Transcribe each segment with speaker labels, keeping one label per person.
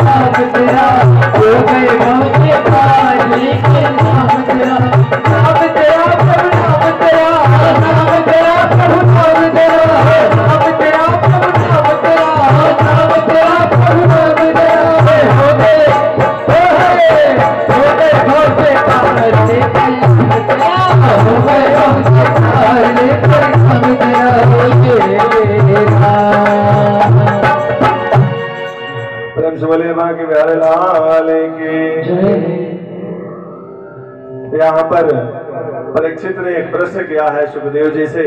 Speaker 1: नाम तेरा हो गए मौके पार लेके नाम तेरा नाम तेरा प्रभु नाम तेरा नाम तेरा प्रभु नाम तेरा नाम तेरा प्रभु नाम तेरा नाम तेरा प्रभु नाम तेरा हो गए मौके पार लेके नाम तेरा हो गए मौके पार लेके नाम तेरा हो गए।
Speaker 2: प्रेम से बोले माँ के प्यारे लाल की। यहाँ पर परीक्षित ने एक प्रश्न किया है सुखदेव जी से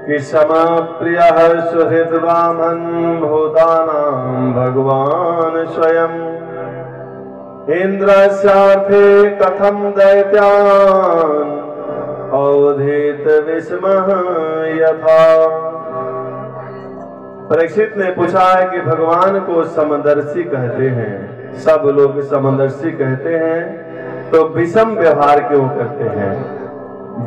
Speaker 2: कि समा प्रिय सुहृद वामन भूतानां भगवान स्वयं इंद्रस्यार्थे कथम दैत्यान अवधेत विस्मः यथा। परीक्षित ने पूछा है कि भगवान को समदर्शी कहते हैं, सब लोग समदर्शी कहते हैं, तो विषम व्यवहार क्यों करते हैं?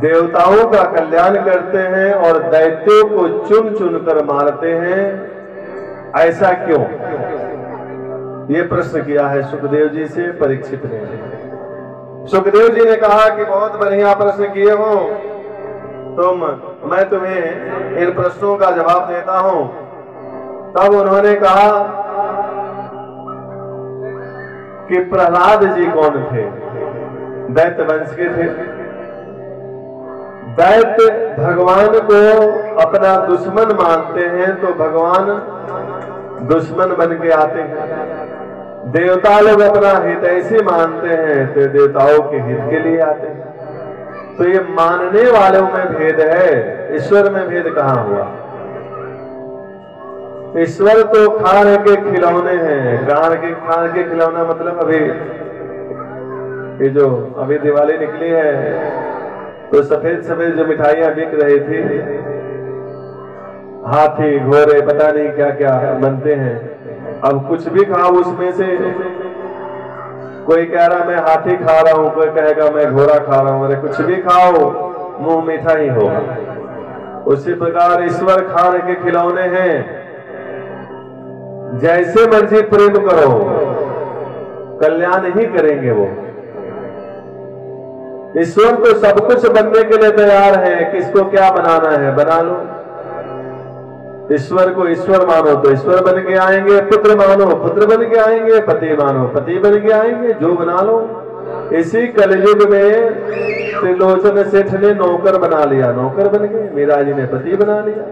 Speaker 2: देवताओं का कल्याण करते हैं और दैत्यों को चुन चुन कर मारते हैं, ऐसा क्यों? ये प्रश्न किया है सुखदेव जी से परीक्षित ने। सुखदेव जी ने कहा कि बहुत बढ़िया प्रश्न किए हो तुम, मैं तुम्हें इन प्रश्नों का जवाब देता हूं। तब उन्होंने कहा कि प्रहलाद जी कौन थे? दैत्य वंश के थे। दैत्य भगवान को अपना दुश्मन मानते हैं तो भगवान दुश्मन बन के आते हैं। देवता लोग अपना हित ऐसे मानते हैं तो देवताओं के हित के लिए आते हैं। तो ये मानने वालों में भेद है, ईश्वर में भेद कहां हुआ? ईश्वर तो खान के खिलौने हैं। खान के खिलौना मतलब अभी ये जो अभी दिवाली निकली है तो सफेद सफेद जो मिठाइयां बिक रही थी, हाथी घोड़े पता नहीं क्या क्या बनते हैं। अब कुछ भी खाओ उसमें से, कोई कह रहा मैं हाथी खा रहा हूं, कोई कहेगा मैं घोड़ा खा रहा हूं। अरे कुछ भी खाओ मुंह मीठा ही होगा। उसी प्रकार ईश्वर खान के खिलौने हैं। जैसे मर्जी प्रेम करो कल्याण ही करेंगे वो। ईश्वर तो सब कुछ बनने के लिए तैयार है, किसको क्या बनाना है बना लो। ईश्वर को ईश्वर मानो तो ईश्वर बन के आएंगे, पुत्र मानो पुत्र बन के आएंगे, पति मानो पति बन के आएंगे, जो बना लो। इसी कलयुग में त्रिलोचन सेठ ने नौकर बना लिया, नौकर बन गए। मीरा जी ने पति बना लिया।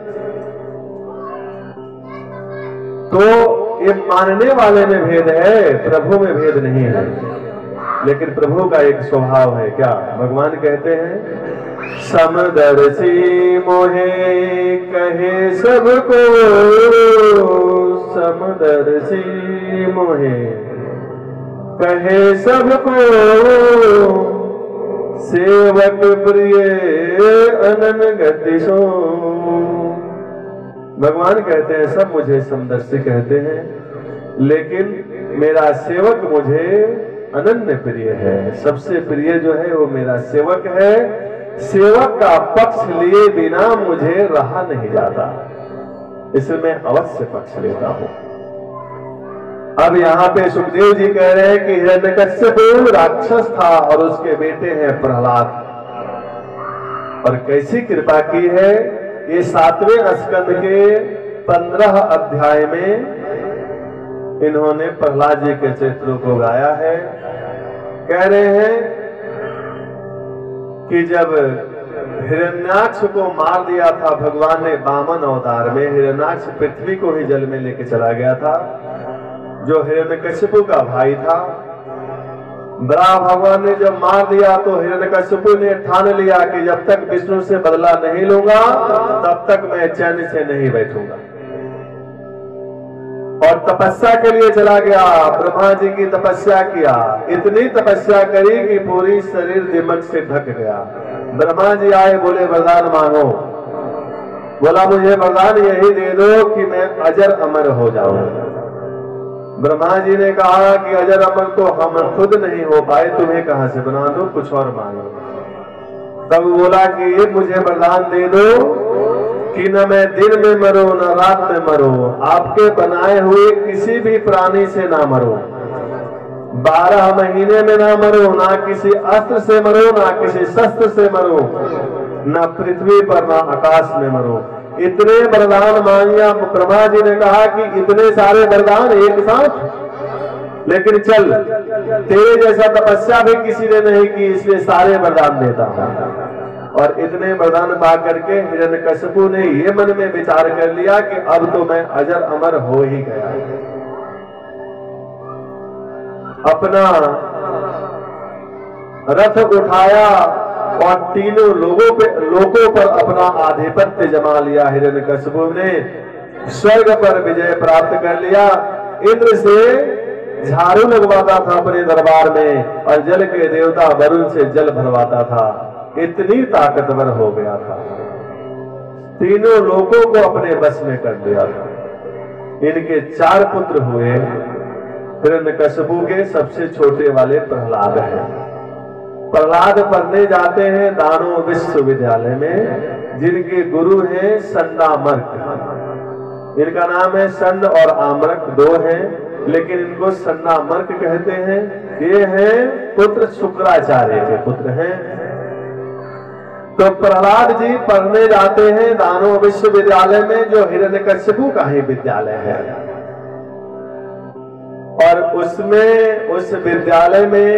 Speaker 2: तो ये मानने वाले में भेद है, प्रभु में भेद नहीं है। लेकिन प्रभु का एक स्वभाव है, क्या भगवान कहते हैं, समदर्शी मोहे कहे सबको, समदर्शी मोहे कहे सबको, सेवक प्रिय अनन गति सो। भगवान कहते हैं सब मुझे समदर्शी कहते हैं, लेकिन मेरा सेवक मुझे अनन्य प्रिय है। सबसे प्रिय जो है वो मेरा सेवक है। सेवक का पक्ष लिए बिना मुझे रहा नहीं जाता, इसलिए मैं अवश्य पक्ष लेता हूं। अब यहाँ पे सुखदेव जी कह रहे हैं कि हिरण्यकश्यप राक्षस था और उसके बेटे हैं प्रहलाद, और कैसी कृपा की है। ये 7वें स्कंद के 15 अध्याय में इन्होंने प्रहलाद जी के चरित्रों को गाया है। कह रहे हैं कि जब हिरण्याक्ष को मार दिया था भगवान ने वामन अवतार में, हिरण्याक्ष पृथ्वी को ही जल में लेके चला गया था, जो हिरण्यकश्यप का भाई था। बड़ा भगवान ने जब मार दिया तो हिरण्यकश्यप ने ठान लिया कि जब तक विष्णु से बदला नहीं लूंगा तब तक मैं चैन से नहीं बैठूंगा, और तपस्या के लिए चला गया। ब्रह्मा जी की तपस्या किया, इतनी तपस्या करी कि पूरी शरीर दिमक से ढक गया। ब्रह्मा जी आए, बोले वरदान मांगो। बोला मुझे वरदान यही दे दो कि मैं अजर अमर हो जाऊं। ब्रह्मा जी ने कहा कि अजर अमर तो हम खुद नहीं हो पाए, तुम्हें कहां से बना दो, कुछ और मांगो। तब बोला कि ये मुझे वरदान दे दो कि न मैं दिन में मरो न रात में मरो, आपके बनाए हुए किसी भी प्राणी से ना मरो, 12 महीने में ना मरो, ना किसी अस्त्र से मरो, ना किसी शस्त्र से मरो, ना पृथ्वी पर ना आकाश में मरो। इतने वरदान मांगिया। ब्रह्मा जी ने कहा कि इतने सारे वरदान एक साथ, लेकिन चल तेरे जैसा तपस्या भी किसी ने नहीं की, इसलिए सारे वरदान देता हूं। और इतने वरदान पा करके हिरण्यकशिपु ने ये मन में विचार कर लिया कि अब तो मैं अजर अमर हो ही गया। अपना रथ उठाया और तीनों लोगों पर अपना आधिपत्य जमा लिया। हिरण्यकशिपु ने स्वर्ग पर विजय प्राप्त कर लिया। इंद्र से झाड़ू लगवाता था अपने दरबार में और जल के देवता वरुण से जल भरवाता था। इतनी ताकतवर हो गया था, तीनों लोगों को अपने बस में कर लिया था। इनके 4 पुत्र हुए। हिरण्यकशिपु के सबसे छोटे वाले प्रहलाद हैं। प्रहलाद पढ़ने जाते हैं दानव विश्वविद्यालय में, जिनके गुरु हैं सन्नामर्क। इनका नाम है सन्न और आमरक, 2 हैं, लेकिन इनको सन्नामर्क कहते हैं। ये हैं पुत्र शुक्राचार्य के पुत्र हैं। तो प्रहलाद जी पढ़ने जाते हैं दानव विश्वविद्यालय में, जो हिरण्यकशिपु का ही विद्यालय है। और उसमें उस विद्यालय में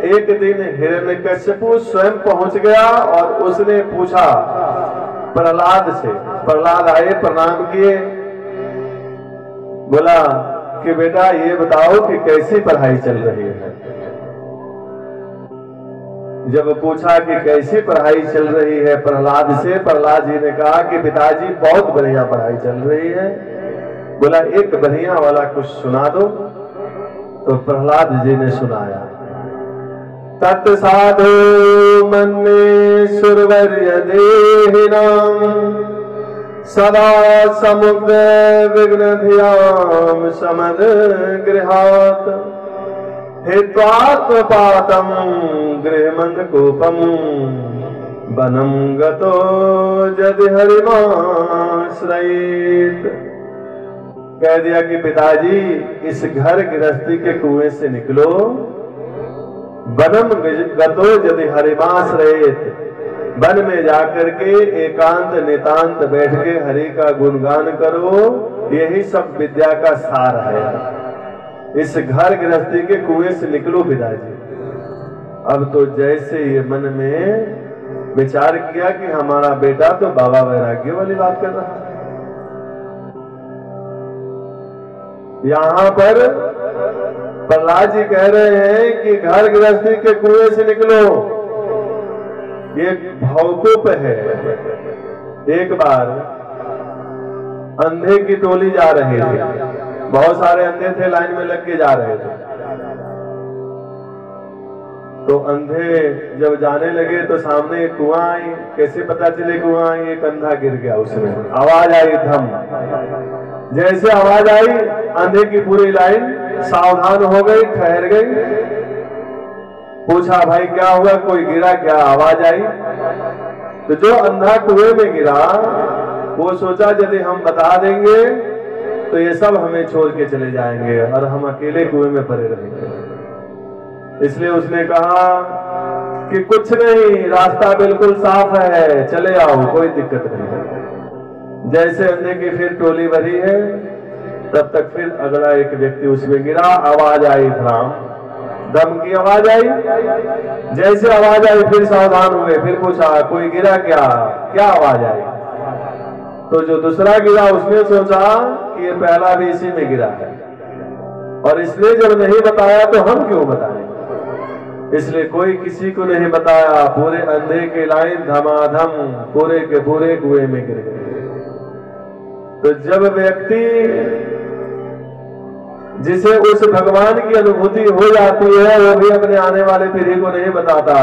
Speaker 2: एक दिन हिरण्यकशिपु स्वयं पहुंच गया और उसने पूछा प्रहलाद से। प्रहलाद आए, प्रणाम किए, बोला कि बेटा ये बताओ कि कैसी पढ़ाई चल रही है। जब पूछा कि कैसी पढ़ाई चल रही है प्रहलाद से, प्रहलाद जी ने कहा कि पिताजी बहुत बढ़िया पढ़ाई चल रही है। बोला एक बढ़िया वाला कुछ सुना दो। तो प्रहलाद जी ने सुनाया, तत्साधु मन्ये सुरवर्य देहिनाम सदा समुद्र विघ्नधियाम समद गृहात हेत्वात्मपातम गृहमंदकोपम वनम गतो यदि हरिमाश्रयेत। कह दिया कि पिताजी इस घर गृहस्थी के कुएं से निकलो, वनम गतो यदि हरिमाश्रयेत, वन में जाकर के एकांत नितांत बैठ के हरि का गुणगान करो। यही सब विद्या का सार है। इस घर गृहस्थी के कुएं से निकलो पिताजी। अब तो जैसे ये मन में विचार किया कि हमारा बेटा तो बाबा वैराग्य वाली बात कर रहा है। यहाँ पर प्रहलाद जी कह रहे हैं कि घर गृहस्थी के कुएं से निकलो। ये भवकूप है। एक बार अंधे की टोली जा रही थी, बहुत सारे अंधे थे, लाइन में लग के जा रहे थे। तो अंधे जब जाने लगे तो सामने एक कुआं आई। कैसे पता चले कुआं आई? एक अंधा गिर गया, उसमें आवाज आई धम। जैसे आवाज आई अंधे की पूरी लाइन सावधान हो गई, ठहर गई। पूछा भाई क्या हुआ, कोई गिरा क्या? आवाज आई। तो जो अंधा कुएं में गिरा वो सोचा यदि हम बता देंगे तो ये सब हमें छोड़ के चले जाएंगे और हम अकेले कुएं में पड़े रहेंगे। इसलिए उसने कहा कि कुछ नहीं, रास्ता बिल्कुल साफ है, चले आओ, कोई दिक्कत नहीं है। जैसे अंधे की फिर टोली भरी है, तब तक फिर अगला एक व्यक्ति उसमें गिरा। आवाज आई धराम, दम की आवाज आई। जैसे आवाज आई फिर सावधान हुए, फिर पूछा कोई गिरा क्या? क्या आवाज आई? तो जो दूसरा गिरा उसने सोचा कि ये पहला भी इसी में गिरा है, और इसलिए जब नहीं बताया तो हम क्यों बताएं। इसलिए कोई किसी को नहीं बताया। पूरे अंधे के लाइन धमाधम पूरे के पूरे कुएं में गिर गए। तो जब व्यक्ति जिसे उस भगवान की अनुभूति हो जाती है, वो भी अपने आने वाले पीढ़ी को नहीं बताता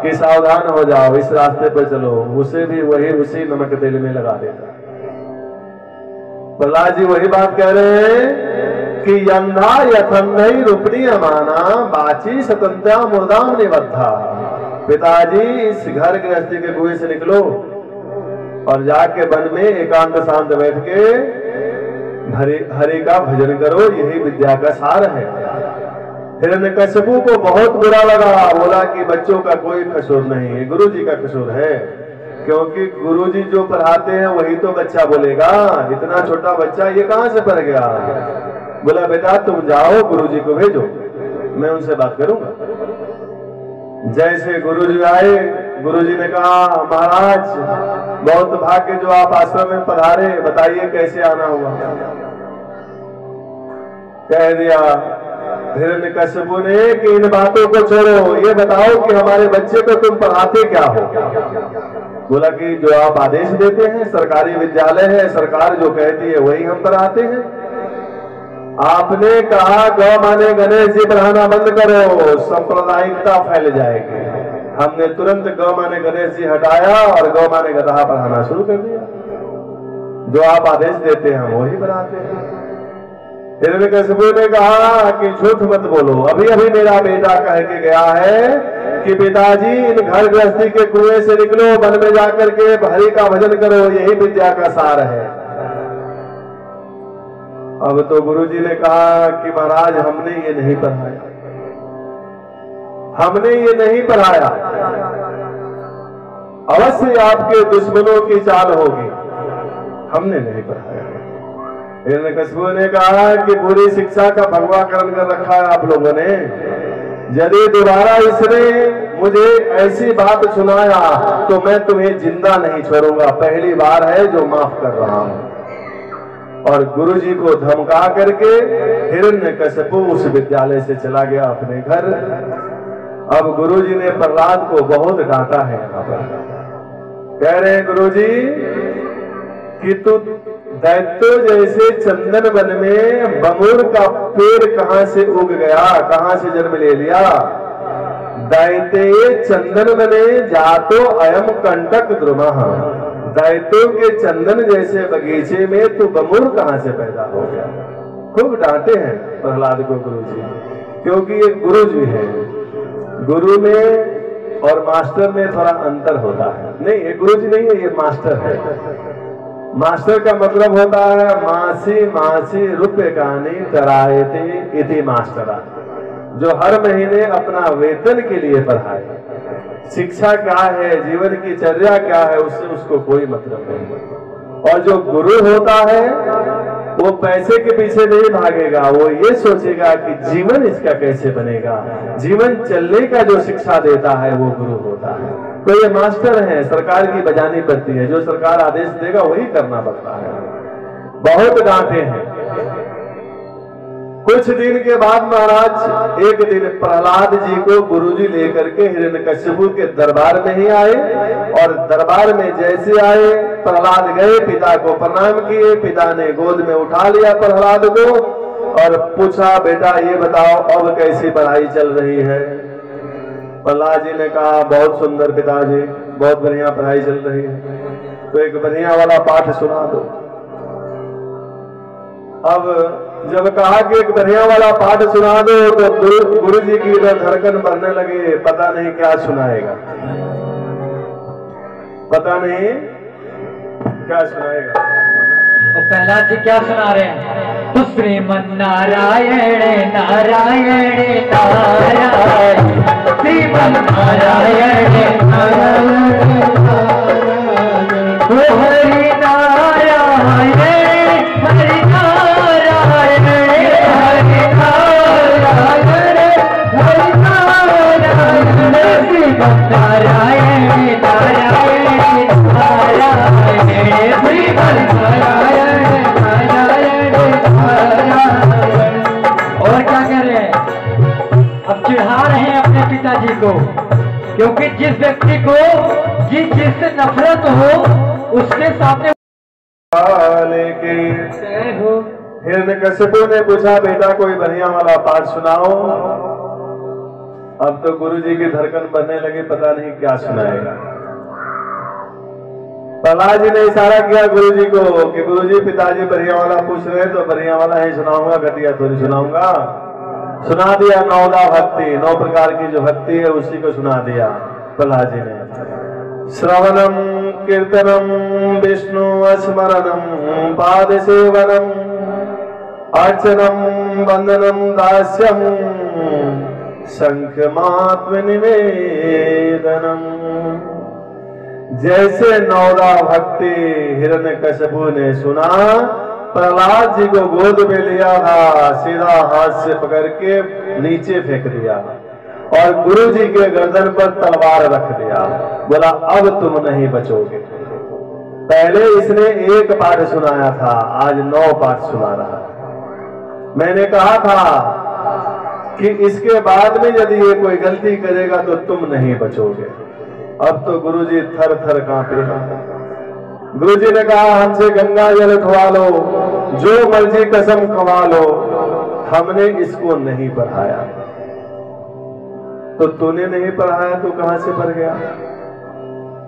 Speaker 2: कि सावधान हो जाओ, इस रास्ते पर चलो, उसे भी वही उसी नमक तेल में लगा देता। प्रहलाद जी वही बात कह रहे हैं कि यंधा यथंधई रूपणी अमाना बाची स्वतंत्रता मुर्दाम निबद्धा। पिताजी इस घर गृहस्थी के कुएं से निकलो और जाके वन में एकांत शांत बैठ के हरि का भजन करो, यही विद्या का सार है। हिरण्यकशिपु को बहुत बुरा लगा, बोला कि बच्चों का कोई कसूर नहीं है, गुरु जी का कसूर है, क्योंकि गुरु जी जो पढ़ाते हैं वही तो बच्चा बोलेगा, इतना छोटा बच्चा ये कहां से पढ़ गया। बोला बेटा तुम जाओ गुरु जी को भेजो, मैं उनसे बात करूंगा। जैसे गुरु जी आए, गुरु जी ने कहा महाराज बहुत भाग्य जो आप आश्रम में पधारे, बताइए कैसे आना हुआ। कह दिया हिरण्यकशिपु ने कि इन बातों को छोड़ो, ये बताओ कि हमारे बच्चे को तुम पढ़ाते क्या हो। बोला कि जो आप आदेश देते हैं, सरकारी विद्यालय है, सरकार जो कहती है वही हम पढ़ाते हैं। आपने कहा गौ माने गणेश जी पढ़ाना बंद करो, सांप्रदायिकता फैल जाएगी। हमने तुरंत गौ माने गणेश जी हटाया और गौ माने गधा पढ़ाना शुरू कर दिया। जो आप आदेश देते हैं वही पढ़ाते हैं। हिरण्यकशिपु ने कहा कि झूठ मत बोलो, अभी अभी मेरा बेटा कह के गया है कि पिताजी इन घर गृहस्थी के कुएं से निकलो, वन में जाकर के हरि का भजन करो, यही विद्या का सार है। अब तो गुरुजी ने कहा कि महाराज हमने ये नहीं पढ़ाया, हमने ये नहीं पढ़ाया, अवश्य आपके दुश्मनों की चाल होगी, हमने नहीं पढ़ाया। हिरण्यकशिपु ने कहा कि पूरी शिक्षा का भगवाकरण कर रखा है आप लोगों ने, यदि दोबारा इसने मुझे ऐसी बात सुनाया तो मैं तुम्हें जिंदा नहीं छोड़ूंगा, पहली बार है जो माफ कर रहा हूं। और गुरुजी को धमका करके हिरण्यकशिपु उस विद्यालय से चला गया अपने घर। अब गुरुजी ने प्रहलाद को बहुत डांटा है। यहाँ पर कह रहे हैं गुरुजी कि तू दैत्यो जैसे चंदन वन में बमुर का पेड़ कहां से उग गया, कहां से जन्म ले लिया। दैत्य चंदन बने जातो अयम कंटक द्रुमः, दैत्यों के चंदन जैसे बगीचे में तू बमुर कहां से पैदा हो गया। खूब डांटे हैं प्रहलाद को गुरुजी, क्योंकि ये गुरु जी है। गुरु में और मास्टर में थोड़ा अंतर होता है। नहीं ये गुरु जी नहीं है, ये मास्टर है। मास्टर का मतलब होता है मासी मासी रुपये कानी तरायते इति मास्टरा, जो हर महीने अपना वेतन के लिए पढ़ाए। शिक्षा क्या है, जीवन की चर्या क्या है, उससे उसको कोई मतलब नहीं। और जो गुरु होता है वो पैसे के पीछे नहीं भागेगा, वो ये सोचेगा कि जीवन इसका कैसे बनेगा, जीवन चलने का जो शिक्षा देता है वो गुरु होता है। तो ये मास्टर है, सरकार की बजानी पड़ती है, जो सरकार आदेश देगा वही करना पड़ता है। बहुत डांटे हैं। कुछ दिन के बाद महाराज एक दिन प्रहलाद जी को गुरुजी लेकर के हिरण्यकशिपु के दरबार में ही आए, और दरबार में जैसे आए प्रहलाद गए, पिता को प्रणाम किए। पिता ने गोद में उठा लिया प्रहलाद को और पूछा बेटा ये बताओ अब कैसी पढ़ाई चल रही है। प्रहलाद जी ने कहा बहुत सुंदर पिताजी, बहुत बढ़िया पढ़ाई चल रही है, तो एक बढ़िया वाला पाठ सुना दो। अब जब कहा कि एक बढ़िया वाला पाठ सुना दो तो गुरु जी की धड़कन बढ़ने लगी, पता नहीं क्या सुनाएगा, पता नहीं क्या सुनाएगा।
Speaker 1: तो प्रहलाद जी क्या सुना रहे हैं? तो श्रीमन नारायण नारायण नारायण, श्रीमन नारायण नारायण हरि नारायण हरि नारायण हरि नारायण हरि नारायण, श्रीमन नारायण नारायण नारायण, श्रीमन नारायण नारायण नारायण। और क्या कर रहे हैं? अब चिढ़ा रहे हैं अपने पिताजी को, क्योंकि जिस व्यक्ति को जिससे नफरत हो उसके सामने।
Speaker 2: हिरण्यकशिपु ने पूछा बेटा कोई बढ़िया वाला पाठ सुनाओ। अब तो गुरुजी की धड़कन बढ़ने लगी, पता नहीं क्या सुनाएगा। प्रहलाद जी ने इशारा किया गुरुजी को कि गुरुजी पिताजी बढ़िया वाला पूछ रहे तो बढ़िया वाला ही सुनाऊंगा, घटिया थोड़ी सुनाऊंगा। सुना दिया नवदा भक्ति, 9 प्रकार की जो भक्ति है उसी को सुना दिया प्रहलाद जी ने। श्रवणम कीर्तनम विष्णु स्मरणम पाद सेवनम अर्चनम वंदनम दास्यम शंखमात्म निवेदनम। जैसे नौरा भक्ति हिरण्यकशिपु ने सुना, प्रहलाद जी को गोद में लिया था, सीधा हाथ से पकड़ के नीचे फेंक दिया और गुरु जी के गर्दन पर तलवार रख दिया। बोला अब तुम नहीं बचोगे। पहले इसने एक पाठ सुनाया था, आज 9 पाठ सुना रहा है। मैंने कहा था कि इसके बाद में यदि ये कोई गलती करेगा तो तुम नहीं बचोगे। अब तो गुरुजी थर थर कांपे। गुरुजी ने कहा हमसे गंगा जल उठवा लो, जो मर्जी कसम खवा लो, हमने इसको नहीं पढ़ाया। तो तूने नहीं पढ़ाया तो कहां से पढ़ गया?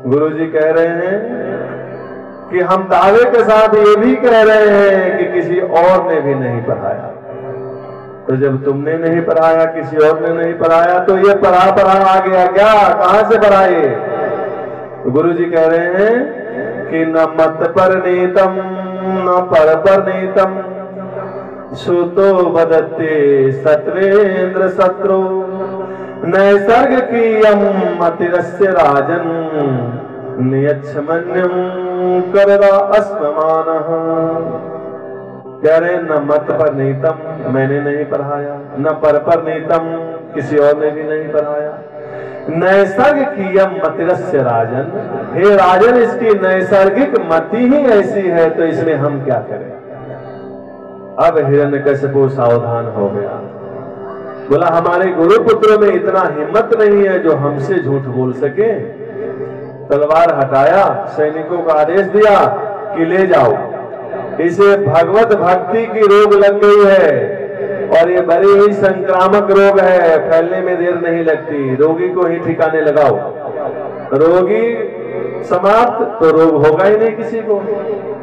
Speaker 2: गुरुजी कह रहे हैं कि हम दावे के साथ ये भी कह रहे हैं कि किसी और ने भी नहीं पढ़ाया। तो जब तुमने नहीं पढ़ाया, किसी और ने नहीं पढ़ाया, तो ये पढ़ा आ गया क्या? कहां से पढ़ाए? गुरु जी कह रहे हैं कि न मत पर नीतम न पर नीतम सुतो बदते सत्वेंद्र शत्रु नैसर्ग कीयम मतिरस्य राजन नियच्छमन्यम करदा अस्ममानः। कह रहे न मत पर नीतम, मैंने नहीं पढ़ाया, न पर नीतम, किसी और ने भी नहीं पढ़ाया। नैसर्ग कीयम मतिरस्य राजन, हे राजन इसकी नैसर्गिक मति ही ऐसी है, तो इसमें हम क्या करें? अब हिरण्यकशिपु सावधान हो गया। बोला हमारे गुरुपुत्र में इतना हिम्मत नहीं है जो हमसे झूठ बोल सके। तलवार हटाया, सैनिकों को आदेश दिया कि ले जाओ, इसे भगवत भक्ति की रोग लग गई है और ये बड़ी ही संक्रामक रोग है, फैलने में देर नहीं लगती। रोगी को ही ठिकाने लगाओ, रोगी समाप्त तो रोग होगा ही नहीं किसी को।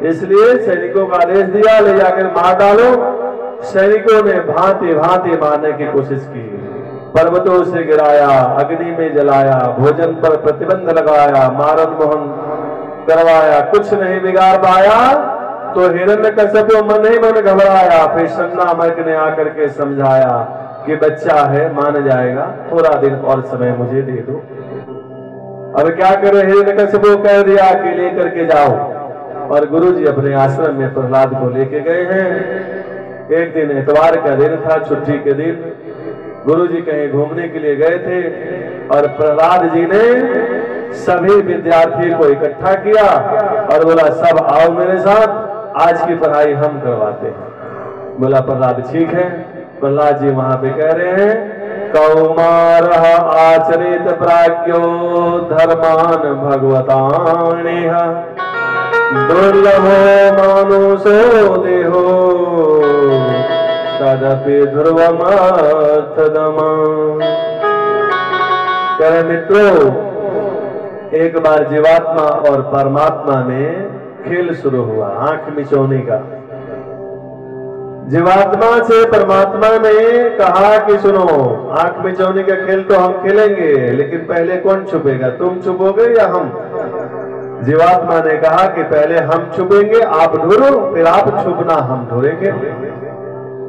Speaker 2: इसलिए सैनिकों का आदेश दिया, ले जाकर मार डालो। सैनिकों ने भांति भांति मारने की कोशिश की, पर्वतों से गिराया, अग्नि में जलाया, भोजन पर प्रतिबंध लगाया, मारण मोहन करवाया, कुछ नहीं बिगाड़ पाया। तो हिरण्यकशिपु मन ही मन घबराया। फिर शन्नामर्क ने आकर के समझाया कि बच्चा है, मान जाएगा, थोड़ा दिन और समय मुझे दे दो। अब क्या करे? हिरण्यकशिपु कह दिया कि लेकर के जाओ। और गुरुजी अपने आश्रम में प्रहलाद को लेके गए हैं। एक दिन इतवार का दिन था, छुट्टी के दिन। गुरुजी कहीं घूमने के लिए गए थे और प्रहलाद जी ने सभी विद्यार्थी को इकट्ठा किया और बोला सब आओ मेरे साथ, आज की पढ़ाई हम करवाते हैं। बोला प्रहलाद ठीक है। प्रहलाद जी वहां पे कह रहे हैं कौमार आचरित प्राज्ञो धर्मान भगवतानेह दुर्लभो मानुषो देहो तदपि ध्रुवमर्थदमा। कह रहे मित्रों, एक बार जीवात्मा और परमात्मा में खेल शुरू हुआ, आंख मिचौनी का। जीवात्मा से परमात्मा ने कहा कि सुनो, आंख मिचौनी का खेल तो हम खेलेंगे, लेकिन पहले कौन छुपेगा, तुम छुपोगे या हम? जीवात्मा ने कहा कि पहले हम छुपेंगे, आप ढूंढो, फिर आप छुपना, हम ढूंढेंगे।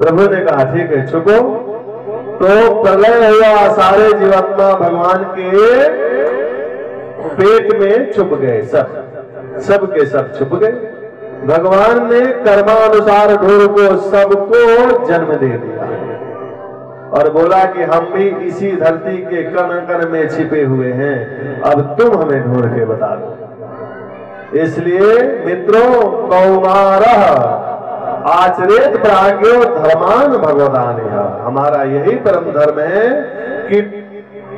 Speaker 2: प्रभु ने कहा ठीक है छुपो। तो प्रलय हुआ, सारे जीवात्मा भगवान के पेट में छुप गए, सब के सब छुप गए। भगवान ने कर्मानुसार ढूंढ को सबको जन्म दे दिया और बोला कि हम भी इसी धरती के कण कण में छिपे हुए हैं, अब तुम हमें ढूंढ के बता दो। इसलिए मित्रों, कौमारः आचरेत प्राज्ञो धर्मान भगवतानेह, हमारा यही परम धर्म है कि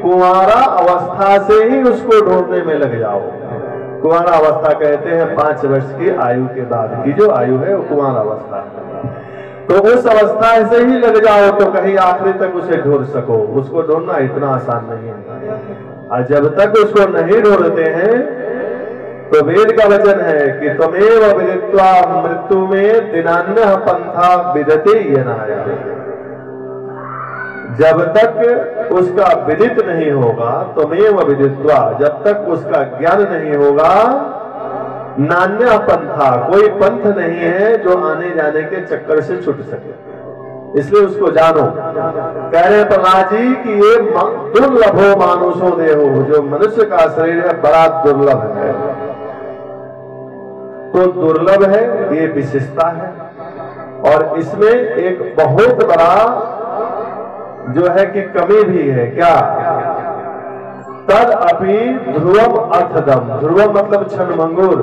Speaker 2: कुंवारा अवस्था से ही उसको ढूंढने में लग जाओ। कुंवारा अवस्था कहते हैं 5 वर्ष की आयु के बाद की जो आयु है वो कुंवारा अवस्था है। तो उस अवस्था से ही लग जाओ तो कहीं आखिरी तक उसे ढूंढ सको। उसको ढूंढना इतना आसान नहीं है, और जब तक उसको नहीं ढूंढते हैं तो वेद का वचन है कि त्वमेव विदित्वा मृत्यु में दिनान्यः पंथा विदते येनाय। जब तक उसका विदित नहीं होगा, त्वमेव विदित्वा, जब तक उसका ज्ञान नहीं होगा, नान्य पंथा, कोई पंथ नहीं है जो आने जाने के चक्कर से छूट सके, इसलिए उसको जानो। कह रहे प्रहलाद जी कि ये दुर्लभो मानुषो देहो, जो मनुष्य का शरीर है बड़ा दुर्लभ है। तो दुर्लभ है, ये विशेषता है। और इसमें एक बहुत बड़ा जो है कि कमी भी है। क्या? तद अपि ध्रुवम अर्थदम, ध्रुवम मतलब क्षणभंगुर,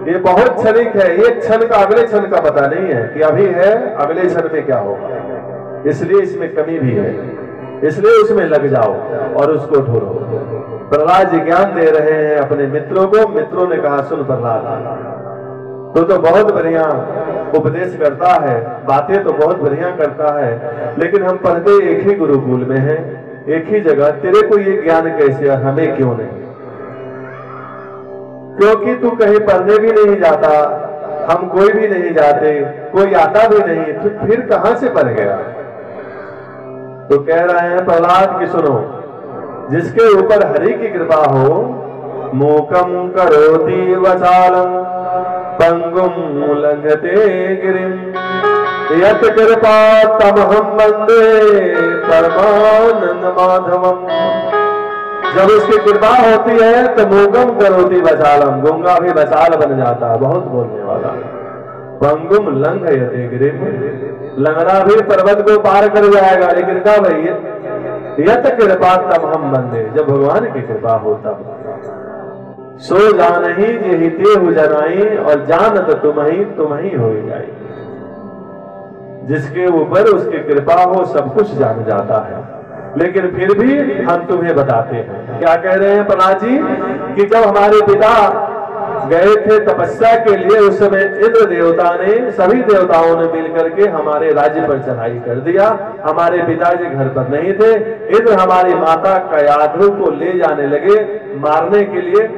Speaker 2: ये बहुत क्षणिक है, ये क्षण का अगले क्षण का पता नहीं है कि अभी है अगले क्षण में क्या होगा, इसलिए इसमें कमी भी है, इसलिए उसमें लग जाओ और उसको ढूंढो। प्रहलाद जी ज्ञान दे रहे हैं अपने मित्रों को। मित्रों ने कहा सुन प्रहलाद, तो बहुत बढ़िया उपदेश करता है, बातें तो बहुत बढ़िया करता है, लेकिन हम पढ़ते एक ही गुरुकुल में हैं, एक ही जगह, तेरे को ये ज्ञान कैसे और हमें क्यों नहीं? क्योंकि तू कहीं पढ़ने भी नहीं जाता, हम कोई भी नहीं जाते, कोई आता भी नहीं, तो फिर कहां से पढ़ गया? तो कह रहे हैं प्रहलाद की सुनो, जिसके ऊपर हरि की कृपा हो, मूकम करोति वचालम पंगुम लंघते गिरिम यत कृपा तमहम वंदे परमानंद माधवम। जब उसकी कृपा होती है तो मूकम करोति वचालम, गूंगा भी वचाल बन जाता, बहुत बोलने वाला। पंगुम लंघयते गिरिम, लंगड़ा भी पर्वत को पार कर जाएगा, लेकिन क्या भैया? यत कृपा तमहम वंदे, जब भगवान की कृपा हो तब। सो जान ही यही तेहु जनाई, और जानत तुम ही हो जाई। जिसके ऊपर उसकी कृपा हो सब कुछ जान जाता है, लेकिन फिर भी हम तुम्हें बताते हैं। क्या कह रहे हैं प्रहलाद जी कि जब हमारे पिता गए थे तपस्या के लिए, उस समय इंद्र देवता ने, सभी देवताओं ने मिलकर के हमारे राज्य पर चढ़ाई कर दिया। हमारे पिताजी घर पर नहीं थे, इंद्र हमारी माता कयाधु को ले जाने लगे मारने के लिए।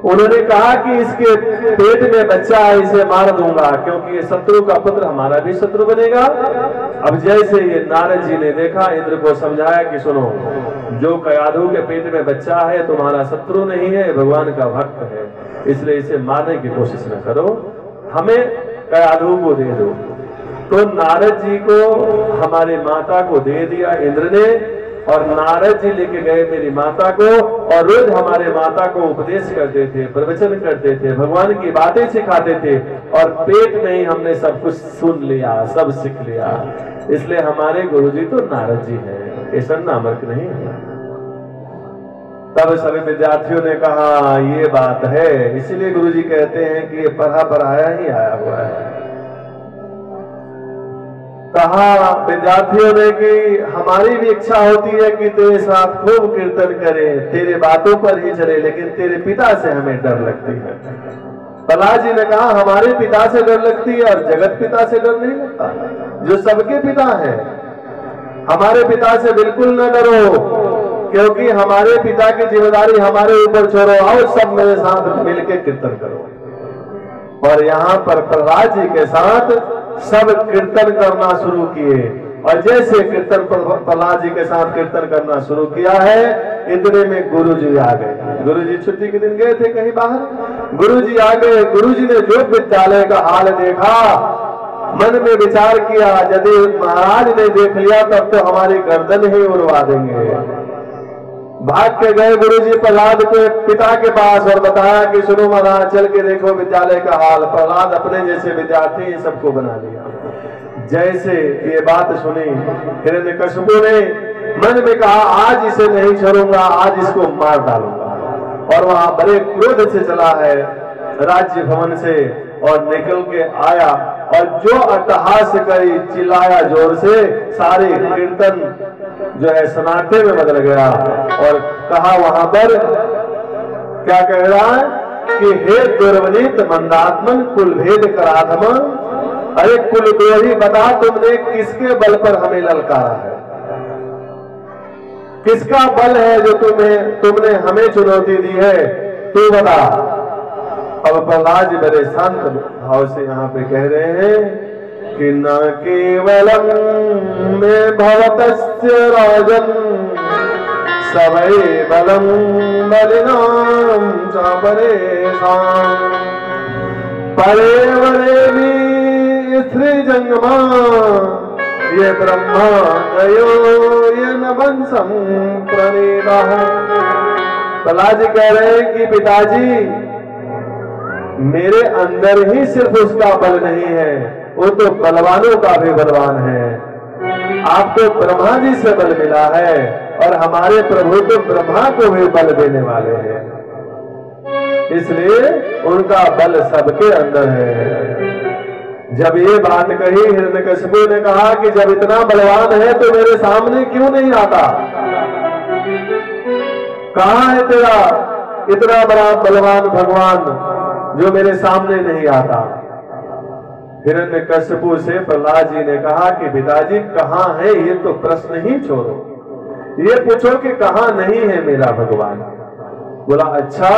Speaker 2: उन्होंने कहा कि इसके पेट में बच्चा है, इसे मार दूंगा, क्योंकि ये शत्रु का पुत्र हमारा भी शत्रु बनेगा। अब जैसे ये नारद जी ने देखा, इंद्र को समझाया कि सुनो, जो कयाधु के पेट में बच्चा है तुम्हारा शत्रु नहीं है, भगवान का भक्त है, इसलिए इसे मारने की कोशिश न करो, हमें कयाधु को दे दो। तो नारद जी को हमारे माता को दे दिया इंद्र ने, और नारद जी लेके गए मेरी माता को, और रोज हमारे माता को उपदेश करते थे, प्रवचन करते थे, भगवान की बातें सिखाते थे, और पेट में ही हमने सब कुछ सुन लिया, सब सीख लिया। इसलिए हमारे गुरुजी तो नारद जी हैं, ऐसा नामक नहीं है। तब सभी विद्यार्थियों ने कहा ये बात है, इसीलिए गुरुजी कहते हैं कि ये पढ़ा पढ़ाया ही आया हुआ है। कहा विद्यार्थियों ने कि हमारी भी इच्छा होती है कि तेरे साथ खूब कीर्तन करें, तेरे बातों पर ही चले, लेकिन तेरे पिता से हमें डर लगती है। प्रहलाद जी ने कहा हमारे पिता से डर लगती है, और जगत पिता से डर नहीं लगता, जो सबके पिता है। हमारे पिता से बिल्कुल न डरो, क्योंकि हमारे पिता की जिम्मेदारी हमारे ऊपर छोड़ो, आओ सब मेरे साथ मिलकर कीर्तन करो। और यहाँ पर प्रहलाद जी के साथ सब कीर्तन करना शुरू किए, और जैसे कीर्तन प्रहलाद जी के साथ कीर्तन करना शुरू किया है, इतने में गुरु जी आ गए। गुरु जी छुट्टी के दिन गए थे कहीं बाहर, गुरु जी आ गए। गुरु जी ने जो विद्यालय का हाल देखा, मन में विचार किया, यदि महाराज ने देख लिया तब तो हमारी गर्दन ही उड़वा देंगे। भाग के गए गुरुजी प्रहलाद के पिता के पास और बताया कि सुनो महाराज, चल के देखो विद्यालय का हाल। प्रहलाद अपने जैसे विद्यार्थी सबको बना लिया। जैसे ये बात सुनी, हिरण्यकशिपु ने मन में कहा आज इसे नहीं छोड़ूंगा, आज इसको मार डालूंगा। और वहां बड़े क्रोध से चला है राज्य भवन से, और निकल के आया, और जो अट्टहास करी, चिल्लाया जोर से, सारे कीर्तन जो है सन्नाटे में बदल गया। और कहा वहां पर क्या कह रहा है कि हे दुर्वनीत मंदात्मन कुल भेद कराधमा, अरे कुलद्रोही बता तुमने किसके बल पर हमें ललकारा है, किसका बल है जो तुमने हमें चुनौती दी है, तू बता। अब प्रहलाद जी बड़े शांत भाव से यहाँ पे कह रहे हैं कि न केवलम में भवतस्य राजन सबई बलम बलिनाम च परेशान परे वरे भी स्त्री जंगमा ये ब्रह्मा दयो ये नवंसम प्रणीता। प्रहलाद जी कह रहे हैं कि पिताजी मेरे अंदर ही सिर्फ उसका बल नहीं है, वो तो बलवानों का भी बलवान है। आपको ब्रह्मा जी से बल मिला है और हमारे प्रभु तो ब्रह्मा को भी बल देने वाले हैं, इसलिए उनका बल सबके अंदर है। जब ये बात कही हिरण्यकशिपु ने कहा कि जब इतना बलवान है तो मेरे सामने क्यों नहीं आता, कहां है तेरा इतना बड़ा बलवान भगवान जो मेरे सामने नहीं आता। हिरण्यकशिपु से प्रहलाद जी ने कहा कि पिताजी कहां है ये तो प्रश्न ही छोड़ो, ये पूछो कि कहां नहीं है मेरा भगवान। बोला अच्छा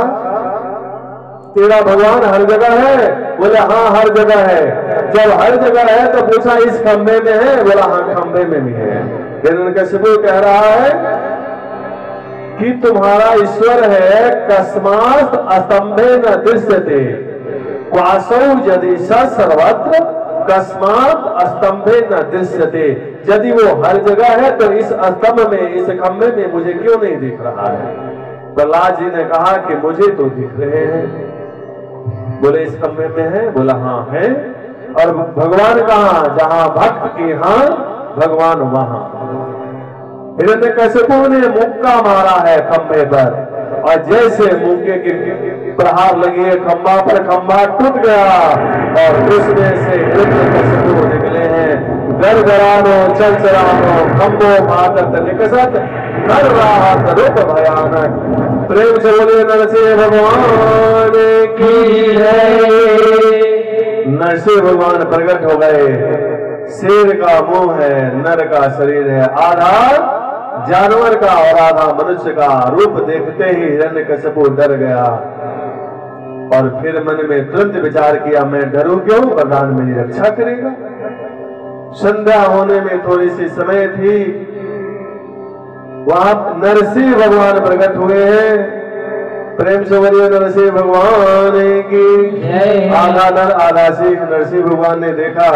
Speaker 2: तेरा भगवान हर जगह है? बोले हाँ हर जगह है। जब हर जगह है तो पूछा इस खंबे में है? बोला हाँ खंबे में भी है। हिरण्यकशिपु कह रहा है कि तुम्हारा ईश्वर है कस्मात् अस्तंभे न दृश्यते क्वासौ यदि सर्वत्र कस्मात् अस्तंभे न दृश्यते। यदि वो हर जगह है तो इस स्तंभ में इस खंबे में मुझे क्यों नहीं दिख रहा है? प्रहलाद जी ने कहा कि मुझे तो दिख रहे हैं। बोले इस खंबे में है? बोला हाँ है। और भगवान कहाँ? जहां भक्त की हाँ भगवान वहां। हिरण्यकशिपु ने मुक्का मारा है खंबे पर और जैसे मुक्के की प्रहार लगी है खंबा पर, खंबा टूट गया और उसमें से हिरण्यकशिपु निकले हैं। गड़गड़ानो चलचलानो खंबो भागत निकसत नर राहत रूप भयानक। प्रेम से बोले नरसिंह भगवान की जय। नरसिंह भगवान प्रकट हो गए। शेर का मुंह है, नर का शरीर है, आधा जानवर का और आधा मनुष्य का रूप देखते ही हिरण्यकशिपु डर गया और फिर मन में तुरंत विचार किया मैं डरूं क्यों, वरदान मेरी रक्षा करेगा। संध्या होने में थोड़ी सी समय थी, वहां नरसिंह भगवान प्रकट हुए हैं। प्रेम से बोलिए नरसिंह भगवान की। आधा नर आधा सिंह। नरसिंह भगवान ने देखा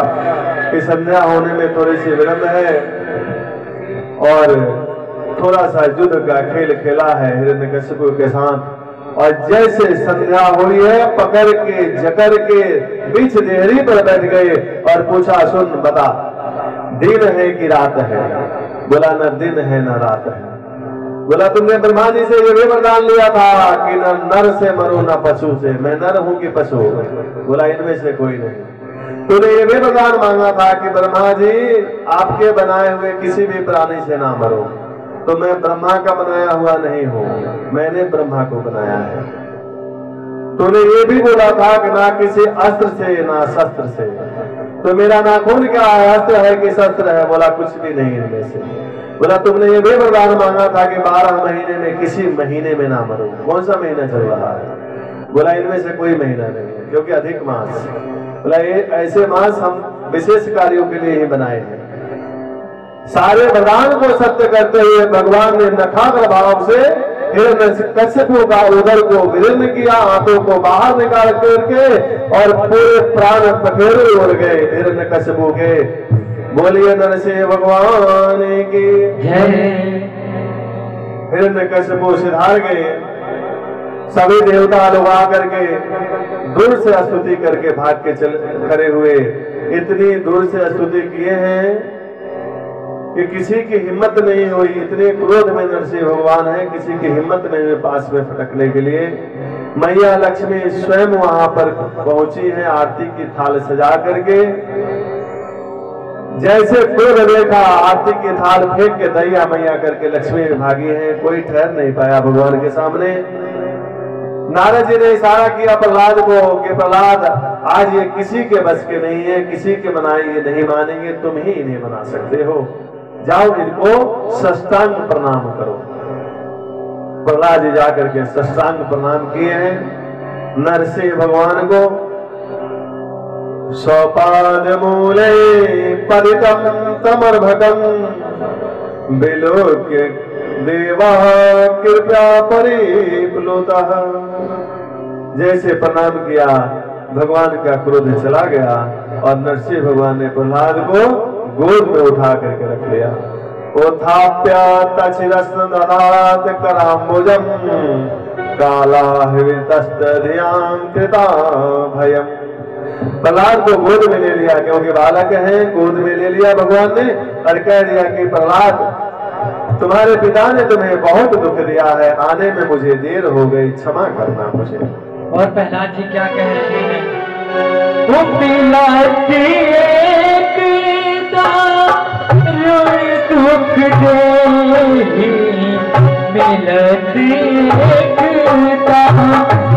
Speaker 2: कि संध्या होने में थोड़ी सी विलंब है और थोड़ा सा युद्ध का खेल खेला है हिरण्यकशिपु के साथ और जैसे संध्या हुई है पकड़ के जकड़ के बीच देहरी पर बैठ गए और पूछा सुन बता दिन है कि रात है? बोला न दिन है न रात है। बोला तुमने ब्रह्मा जी से ये भी वरदान लिया था कि न नर से मरो न पशु से। मैं नर हूं कि पशु? बोला इनमें से कोई नहीं। तूने ये भी वरदान मांगा था कि ब्रह्मा जी आपके बनाए हुए किसी भी प्राणी से ना मरो। तो मैं ब्रह्मा का बनाया हुआ नहीं हूं, मैंने ब्रह्मा को बनाया है। तूने ये भी बोला था कि ना किसी अस्त्र से ना शस्त्र से। तो मेरा नाखून क्या है, अस्त्र है कि शस्त्र है? बोला कुछ भी नहीं इनमें से। बोला तुमने ये भी वरदान मांगा था कि 12 महीने में किसी महीने में ना मरो। कौन सा महीना चल रहा है? बोला इनमें से कोई महीना नहीं है क्योंकि अधिक मास। बोला ये ऐसे मास हम विशेष कार्यों के लिए ही बनाए हैं। सारे वरदान को सत्य करते हुए भगवान ने नखाग्र भाव से हिरण्यकशिपु का उदर को विदीर्ण किया, आंतों को बाहर निकाल करके और पूरे प्राण पखेरु उड़ गए हिरण्यकशिपु के। बोलिए नरसिंह भगवान की जय। हिरण्यकशिपु सिधार गए। सभी देवता लोग आकर के दूर से स्तुति करके भाग के खड़े हुए। इतनी दूर से स्तुति किए हैं कि किसी की हिम्मत नहीं हुई। इतने क्रोध में नरसिंह भगवान है, किसी की हिम्मत नहीं हुई पास में फटकने के लिए। मैया लक्ष्मी स्वयं वहां पर पहुंची है आरती की थाल सजा करके। जैसे क्रोध देखा आरती की थाल फेंक के दैया मैया करके लक्ष्मी भागी है। कोई ठहर नहीं पाया भगवान के सामने। नारद जी ने इशारा किया प्रहलाद को कि प्रहलाद आज ये किसी के बस के नहीं है, किसी के मनाए ये नहीं मानेंगे, तुम ही इन्हें मना सकते हो। जाओ इनको साष्टांग प्रणाम करो। प्रहलाद जी जाकर के साष्टांग प्रणाम किए हैं नरसिंह भगवान को। स्वपाद मूले परितम तमर्भकम विलोक्य देवा कृपया परिप्लुतः। जैसे प्रणाम किया, भगवान का क्रोध चला गया और नरसिंह भगवान ने प्रहलाद को गोद में उठा करके रख लिया। उत्थाप्य तचिरस्न ददात कराम्बुजम कालाहृतस्तधियां कृता भयम्। प्रहलाद को गोद में ले लिया, क्योंकि बालक है, गोद में ले लिया भगवान ने और कह दिया कि प्रहलाद, तुम्हारे पिता ने तुम्हें बहुत दुख दिया है, आने में मुझे देर हो गई, क्षमा करना मुझे।
Speaker 1: और प्रहलाद जी क्या कह रहे हैं? वो पिलाती एक दारुण दुख दे, मिलती एक दारुण